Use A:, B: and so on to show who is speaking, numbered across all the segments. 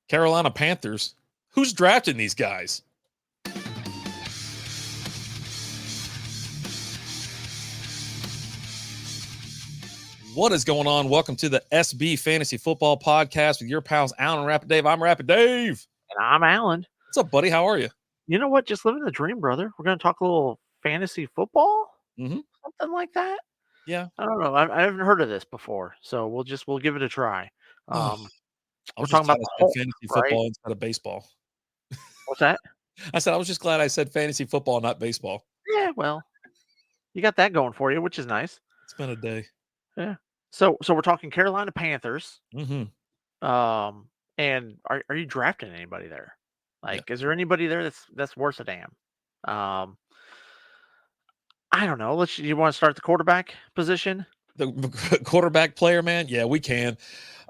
A: Carolina Panthers. Who's drafting these guys? What is going on? Welcome to the SB Fantasy Football Podcast with your pals Alan and Rapid Dave. I'm Rapid Dave.
B: And I'm Alan.
A: What's up, buddy? How are you?
B: You know what? Just living the dream, brother. We're going to talk a little fantasy football, something like that.
A: Yeah.
B: I don't know. I haven't heard of this before, so we'll give it a try.
A: I
B: We're
A: was
B: talking
A: just
B: about the Hulk,
A: fantasy
B: right?
A: football instead of baseball.
B: What's that?
A: I said I was just glad I said fantasy football, not baseball.
B: Yeah, well, you got that going for you, which is nice.
A: It's been a day.
B: Yeah. So we're talking Carolina Panthers.
A: Mm-hmm.
B: And are you drafting anybody there? Like, is there anybody there that's worth a damn? I don't know. You want to start the quarterback position?
A: The quarterback player, man. Yeah, we can.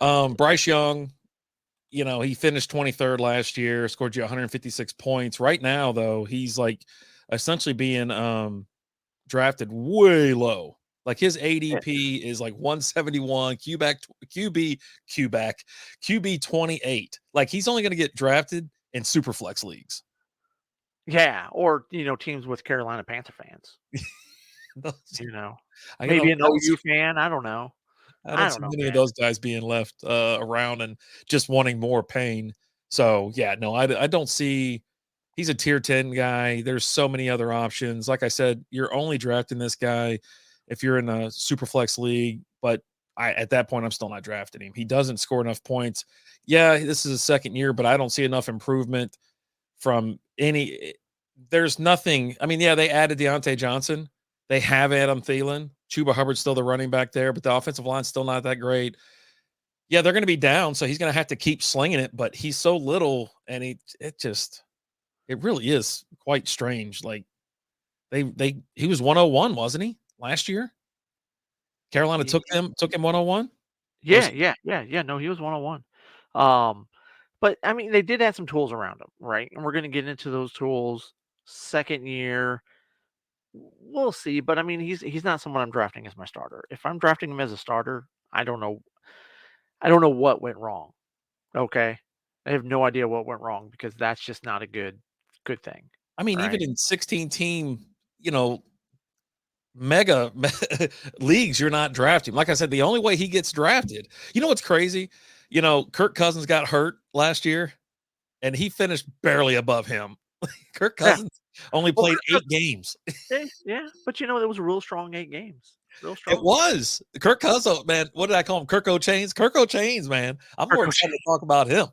A: Bryce Young, he finished 23rd last year, scored you 156 points. Right now, though, he's like essentially being drafted way low. Like his ADP is like 171, QB 28. Like he's only going to get drafted in super flex leagues.
B: Yeah, or teams with Carolina Panther fans. Maybe an OU fan. I don't know.
A: I don't see many of those guys being left around and just wanting more pain. So yeah, no, I don't see. He's a tier 10 guy. There's so many other options. Like I said, you're only drafting this guy if you're in a super flex league. But at that point, I'm still not drafting him. He doesn't score enough points. Yeah, this is his second year, but I don't see enough improvement from any. There's nothing. I mean, yeah, they added Deontay Johnson. They have Adam Thielen. Chuba Hubbard's still the running back there, but the offensive line's still not that great. Yeah, they're going to be down, so he's going to have to keep slinging it, but he's so little, and it really is quite strange. Like he was 101, wasn't he, last year? Carolina took him 101?
B: Yeah. No, he was 101. But I mean, they did add some tools around him, right? And we're going to get into those tools second year. We'll see, but I mean, he's not someone I'm drafting as my starter. If I'm drafting him as a starter, I don't know what went wrong. Okay, I have no idea what went wrong because that's just not a good thing.
A: I mean, right? Even in 16-team, mega leagues, you're not drafting. Like I said, the only way he gets drafted. You know what's crazy? Kirk Cousins got hurt last year, and he finished barely above him. Kirk Cousins only played 8 games.
B: Yeah, but it was a real strong 8 games. Real strong.
A: It was. Kirk Cousins, man. What did I call him? Kirk O'Chains? Kirk O'Chains, man. I'm more excited to talk about him.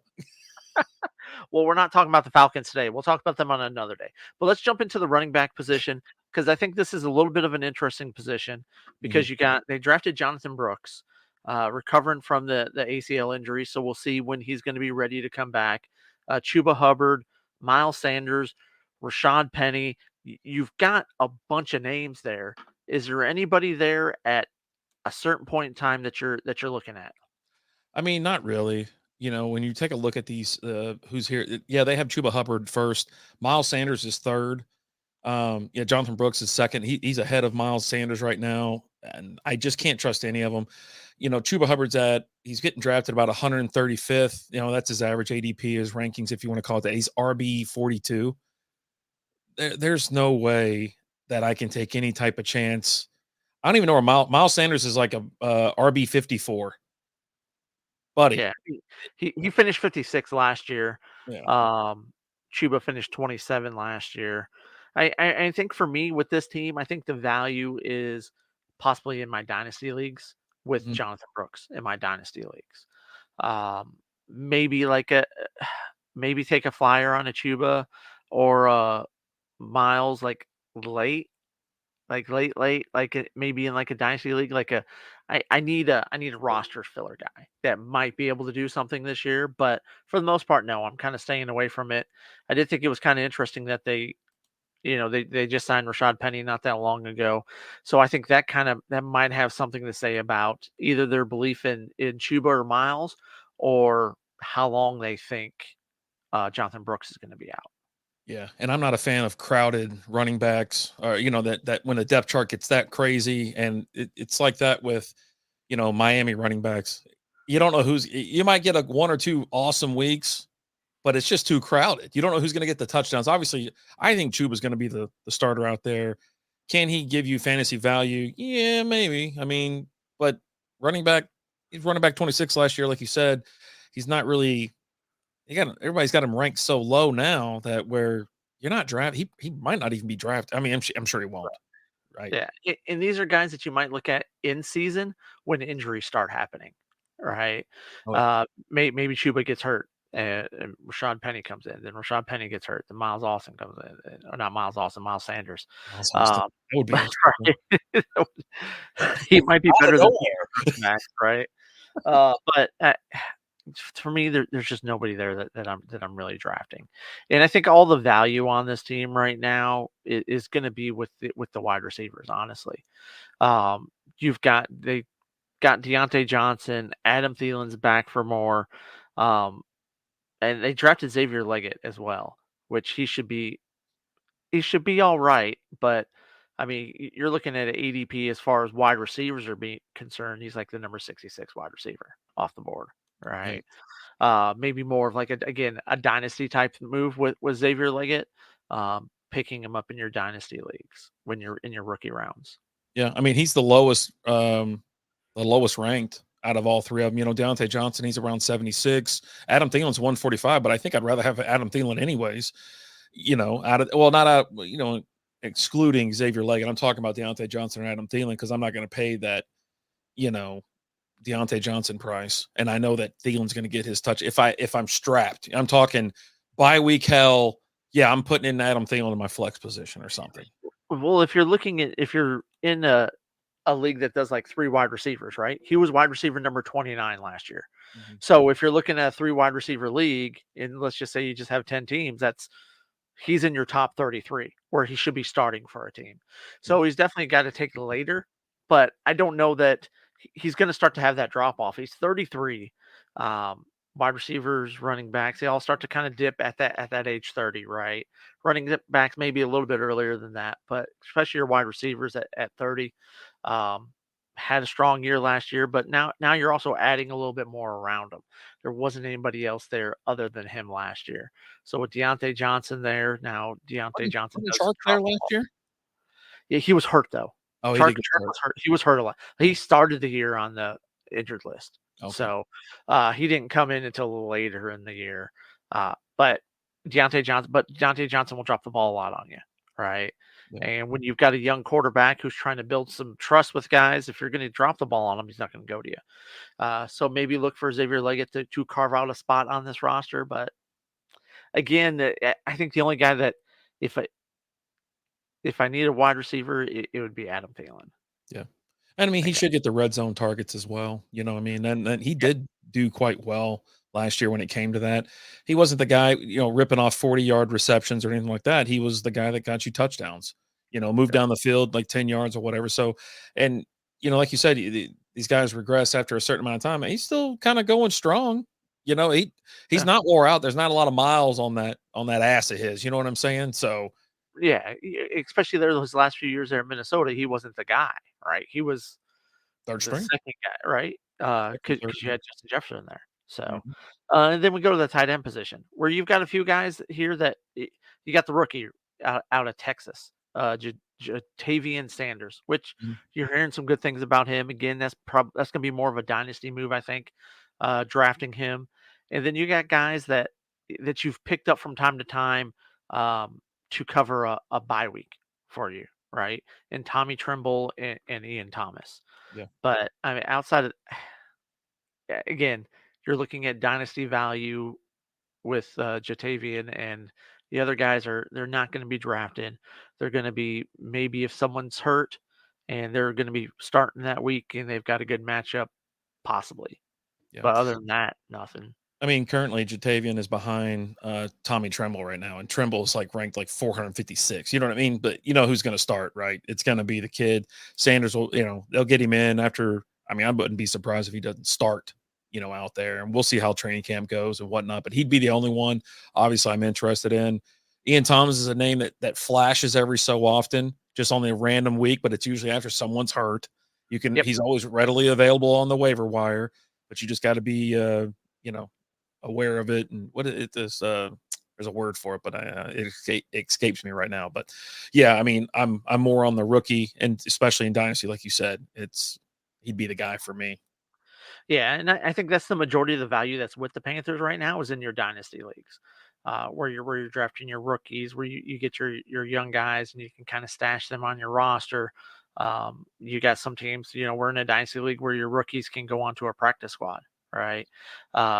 B: Well, we're not talking about the Falcons today. We'll talk about them on another day. But let's jump into the running back position because I think this is a little bit of an interesting position because they drafted Jonathan Brooks, recovering from the ACL injury. So we'll see when he's going to be ready to come back. Chuba Hubbard, Miles Sanders, Rashad Penny. You've got a bunch of names there. Is there anybody there at a certain point in time that you're looking at?
A: I mean, not really. When you take a look at these, who's here? Yeah, they have Chuba Hubbard first. Miles Sanders is third. Jonathan Brooks is second. He's ahead of Miles Sanders right now, and I just can't trust any of them. Chuba Hubbard's he's getting drafted about 135th. That's his average ADP, his rankings, if you want to call it that. He's RB 42. There's no way that I can take any type of chance. I don't even know where Miles Sanders is, like a RB 54. Buddy.
B: Yeah, he finished 56 last year. Yeah. Chuba finished 27 last year. I think for me with this team, I think the value is possibly in my dynasty leagues with Jonathan Brooks in my dynasty leagues. Maybe maybe take a flyer on a Chuba or Miles late, maybe in a dynasty league, I need a roster filler guy that might be able to do something this year. But for the most part, no, I'm kind of staying away from it. I did think it was kind of interesting that they just signed Rashad Penny not that long ago. So I think that might have something to say about either their belief in Chuba or Miles or how long they think Jonathan Brooks is going to be out.
A: Yeah, and I'm not a fan of crowded running backs, or that when the depth chart gets that crazy, and it's like that with, Miami running backs. You don't know you might get 1 or 2 awesome weeks, but it's just too crowded. You don't know who's going to get the touchdowns. Obviously, I think Chuba's going to be the starter out there. Can he give you fantasy value? Yeah, maybe. I mean, but running back, he's running back 26 last year, like you said. He's not really. Everybody's got him ranked so low now that where you're not draft. He might not even be drafted. I mean, I'm sure he won't. Right.
B: Yeah, and these are guys that you might look at in season when injuries start happening, right?
A: Oh, yeah.
B: Maybe Chuba gets hurt and Rashad Penny comes in, then Rashad Penny gets hurt, then Miles Austin comes in, or not Miles Austin, Miles Sanders.
A: Miles Austin.
B: Um,
A: That would be interesting.
B: right. He might be
A: Out of
B: better than
A: nowhere.
B: Max, right? But for me, there's just nobody there that I'm really drafting, and I think all the value on this team right now is going to be with the wide receivers. Honestly, um, they got Deontay Johnson, Adam Thielen's back for more, um, and they drafted Xavier Leggett as well, which he should be all right, but. I mean, you're looking at an ADP as far as wide receivers are being concerned. He's like the number 66 wide receiver off the board,
A: Yeah.
B: right? Maybe more of like a dynasty type move with Xavier Leggett, picking him up in your dynasty leagues when you're in your rookie rounds.
A: Yeah. I mean, he's the lowest ranked out of all three of them. Deontay Johnson, he's around 76. Adam Thielen's 145, but I think I'd rather have Adam Thielen anyways. Not out, excluding Xavier Leggett. I'm talking about Deontay Johnson and Adam Thielen because I'm not going to pay that, you know, Deontay Johnson price. And I know that Thielen's going to get his touch if I'm strapped. I'm talking bye week hell. Yeah, I'm putting in Adam Thielen in my flex position or something.
B: Well, if you're in a league that does like three wide receivers, right? He was wide receiver number 29 last year.
A: Mhm.
B: So if you're looking at a three wide receiver league, and let's just say you just have 10 teams, he's in your top 33 where he should be starting for a team.
A: Yeah.
B: So he's definitely got to take later, but I don't know that he's going to start to have that drop off. He's 33. Um, Wide receivers, running backs, they all start to kind of dip at that age 30, right? Running backs maybe a little bit earlier than that, but especially your wide receivers at 30. Um, had a strong year last year, but now you're also adding a little bit more around him. There wasn't anybody else there other than him last year. So with Deontay Johnson there, now Deontay Johnson
A: Wasn't
B: does
A: Chark there
B: drop
A: last
B: off.
A: year?
B: Yeah, he was hurt though.
A: Oh, he
B: Chark
A: did get
B: Chark
A: hurt.
B: was hurt. He was hurt a lot. He started the year on the injured list,
A: Okay.
B: so he didn't come in until later in the year. But Deontay Johnson will drop the ball a lot on you, right?
A: Yeah.
B: And when you've got a young quarterback who's trying to build some trust with guys, if you're going to drop the ball on him, he's not going to go to you. So maybe look for Xavier Leggett to carve out a spot on this roster. But again, I think the only guy that if I need a wide receiver, it would be Adam Thielen.
A: Yeah. And I mean, he
B: Okay.
A: should get the red zone targets as well. You know what I mean? And he
B: Yep.
A: did do quite well last year when it came to that. He wasn't the guy, ripping off 40-yard receptions or anything like that. He was the guy that got you touchdowns, moved
B: Yep.
A: down the field like 10 yards or whatever. So, and, like you said, these guys regress after a certain amount of time. And he's still kind of going strong. He's
B: Yeah.
A: not wore out. There's not a lot of miles on that ass of his. You know what I'm saying? So,
B: Yeah, especially those last few years there in Minnesota, he wasn't the guy, right? He was
A: third
B: the
A: string.
B: second guy, right?
A: Second,
B: Because
A: third.
B: you had Justin Jefferson there. So,
A: Mhm.
B: and then we go to the tight end position where you've got a few guys here that you got the rookie out of Texas, Jatavian Sanders, which
A: Mhm.
B: you're hearing some good things about him. Again, that's going to be more of a dynasty move, I think, drafting him. And then you got guys that you've picked up from time to time to cover a bye week for you, right? And Tommy Trimble and Ian Thomas.
A: Yeah.
B: But I mean, outside of again, you're looking at dynasty value with Jatavian, and the other guys they're not going to be drafted. They're going to be maybe if someone's hurt, and they're going to be starting that week, and they've got a good matchup, possibly.
A: Yeah.
B: But other than that, nothing.
A: I mean, currently Jatavian is behind Tommy Tremble right now, and Tremble's like ranked like 456. You know what I mean? But you know who's going to start, right? It's going to be the kid. Sanders will, they'll get him in after. I mean, I wouldn't be surprised if he doesn't start, out there, and we'll see how training camp goes and whatnot. But he'd be the only one. Obviously, I'm interested in. Ian Thomas is a name that flashes every so often, just on a random week, but it's usually after someone's hurt.
B: Yep.
A: He's always readily available on the waiver wire, but you just got to be, aware of it, and what it is. There's a word for it, but it escapes me right now. But yeah, I mean, I'm more on the rookie, and especially in dynasty, like you said, he'd be the guy for me.
B: Yeah, and I think that's the majority of the value that's with the Panthers right now is in your dynasty leagues, where you're drafting your rookies, where you get your young guys and you can kind of stash them on your roster. You got some teams, we're in a dynasty league where your rookies can go onto a practice squad, right?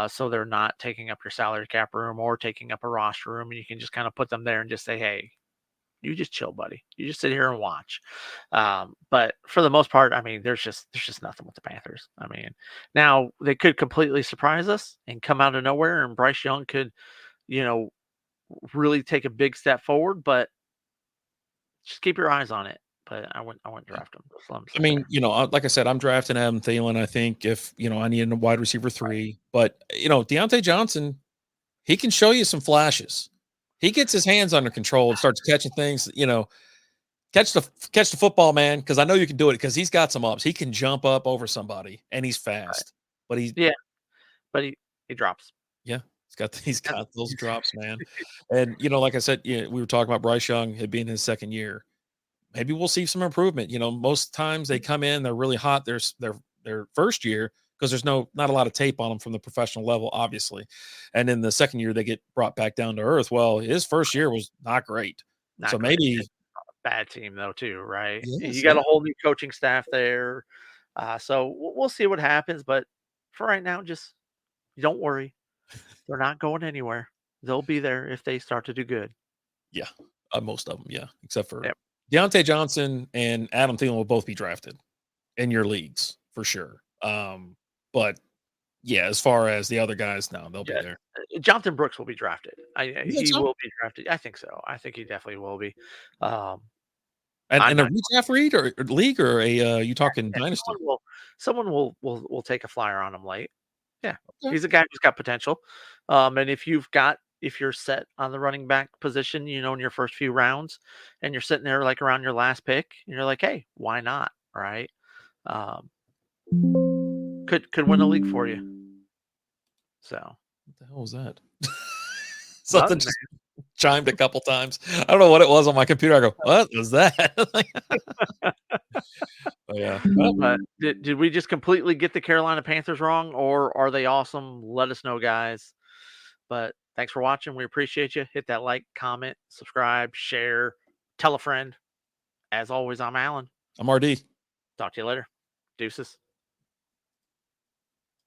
B: So they're not taking up your salary cap room or taking up a roster room, and you can just kind of put them there and just say, hey, you just chill, buddy. You just sit here and watch. But for the most part, I mean, there's just nothing with the Panthers. I mean, now they could completely surprise us and come out of nowhere, and Bryce Young could, you know, really take a big step forward. But just keep your eyes on it. But I wouldn't
A: Yeah.
B: draft him. Just let him
A: I
B: sit
A: mean,
B: there.
A: like I said, I'm drafting Adam Thielen. I think if I need a wide receiver three, but Deontay Johnson, he can show you some flashes. He gets his hands under control and starts catching things. Catch the football, man, because I know you can do it because he's got some ups. He can jump up over somebody and he's
B: Right.
A: fast. But
B: Yeah, but he drops.
A: yeah, he's
B: And
A: got those drops, man. And like I said, we were talking about Bryce Young it being his second year. Maybe we'll see some improvement. Most times they come in, they're really hot their first year because there's not a lot of tape on them from the professional level, obviously. And in the second year, they get brought back down to earth. Well, his first year was not great. So
B: not great.
A: maybe
B: Bad team though, too, right?
A: yes,
B: You
A: yeah.
B: got a whole new coaching staff there. So we'll see what happens. But for right now, just don't worry. They're not going anywhere. They'll be there if they start to do good.
A: Yeah, most of them, yeah, except for
B: Yep.
A: Deontay Johnson and Adam Thielen will both be drafted in your leagues for sure. But yeah, as far as the other guys, no, they'll be
B: Yeah.
A: there.
B: Jonathan Brooks will be drafted.
A: You think
B: He
A: so?
B: will be drafted. I think so. I think he definitely will be. Um,
A: And
B: I'm
A: in a
B: not.
A: redraft read or league or you talking
B: Yeah,
A: dynasty?
B: someone will take a flyer on him late. Yeah,
A: Okay.
B: he's a guy who's got potential. And if you're set on the running back position, in your first few rounds, and you're sitting there like around your last pick, and you're like, hey, why not? Right? Um, could win a league for you. So
A: What the hell was that? Something
B: nothing, man.
A: just chimed a couple times. I don't know what it was on my computer. I go, "What was that?" Oh, yeah. Well,
B: But did we just completely get the Carolina Panthers wrong, or are they awesome? Let us know, guys. But thanks for watching. We appreciate you. Hit that like, comment, subscribe, share, tell a friend. As always, I'm Alan.
A: I'm RD.
B: Talk to you later. Deuces.